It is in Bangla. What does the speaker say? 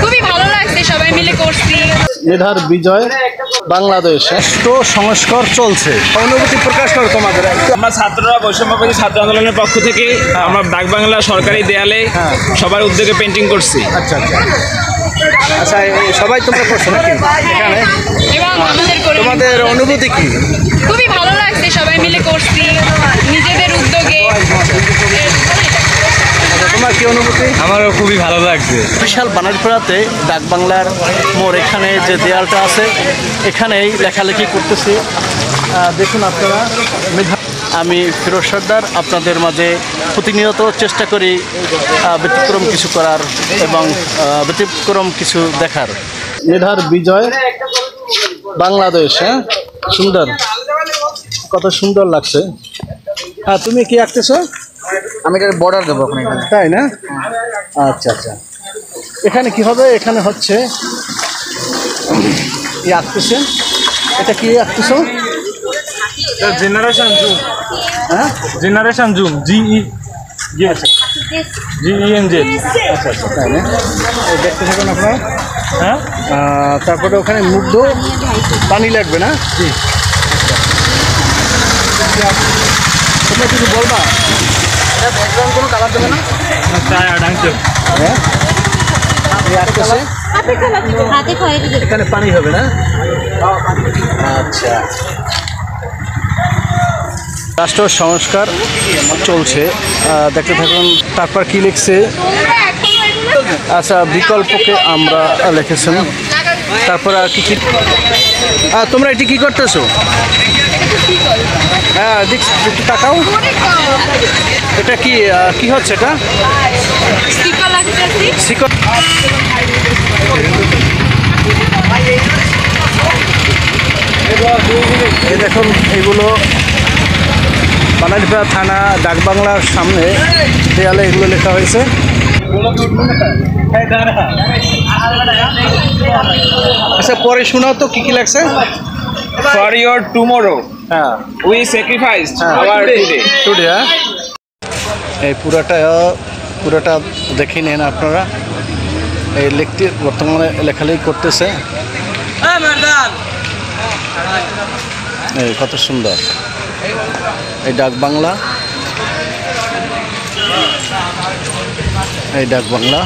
খুবই ভালো লাগছে, সবাই মিলে করছি। মেধার বিজয়, বাংলাদেশ রাষ্ট্র সংস্কার চলছে, অনুভূতি প্রকাশ করো তোমাদের। আমরা ছাত্ররা বৈষম্যবিরোধী ছাত্র আন্দোলনের পক্ষ থেকে আমরা ডাকবাংলা সরকারি দেয়ালে সবার উদ্যোগে পেন্টিং করছি। আচ্ছা আচ্ছা আচ্ছা, সবাই তোমরা করছো নাকি এখানে? এবং তোমাদের অনুভূতি কি? খুবই ভালো লাগছে, সবাই মিলে করছি নিজেদের উদ্যোগে। তোমার কি অনুভূতি? আমারও খুবই ভালো লাগছে। বিশাল বানারপাড়াতে ডাকবাংলার মোড়, এখানে যে দেয়ালটা আছে এখানেই লেখালেখি করতেছি। দেখুন আপনারা, আমি ফিরোজ সর্দার আপনাদের মাঝে প্রতিনিয়ত চেষ্টা করি ব্যতিক্রম কিছু করার এবং ব্যতিক্রম কিছু দেখার। মেধার বিজয়, বাংলাদেশ। হ্যাঁ, সুন্দর, কত সুন্দর লাগছে। হ্যাঁ, তুমি কি আঁকতেছো? আমি এটা বর্ডার দেবো ওখানে। তাই না? আচ্ছা আচ্ছা, এখানে কি হবে? এখানে হচ্ছে আঁকতেছে। এটা কি আঁকতেছো? Generation zoom. হ্যাঁ, জেনারেশন জুম, GENZ। আচ্ছা আচ্ছা, তাই না? দেখতে থাকুন আপনারা। হ্যাঁ, তারপরে ওখানে মুগ্ধ, পানি লাগবে না? জি। তোমরা কিছু বলবা? ব্যাকগ্রাউন্ড কোনো কালার দেবে না? হ্যাঁ, আঁকতেছে। এখানে পানি হবে না? আচ্ছা, রাষ্ট্র সংস্কার চলছে, দেখতে থাকুন। তারপর কি লিখছে? আচ্ছা, বিকল্পকে আমরা লিখেছেন। তারপর আর কি কি? তোমরা এটি কি করতেছো? হ্যাঁ, একটু তাকাও। এটা কি কি হচ্ছে? এটা শিকল। এই দেখুন, এগুলো বানারপাড়া থানা ডাকবাংলার সামনে দেয়ালে এগুলো লেখা হয়েছে। আচ্ছা, পরে শোনাও তো কি কি লাগছে। ফর ইয়োর টুমোরো হ্যাঁ, উই স্যাক্রিফাইসড আওয়ার টুডে। এই পুরাটা দেখে নেন আপনারা। এই লিখতে বর্তমানে লেখালেখি করতেছে। এই কত সুন্দর এই ডাকবাংলা, এই ডাকবাংলা।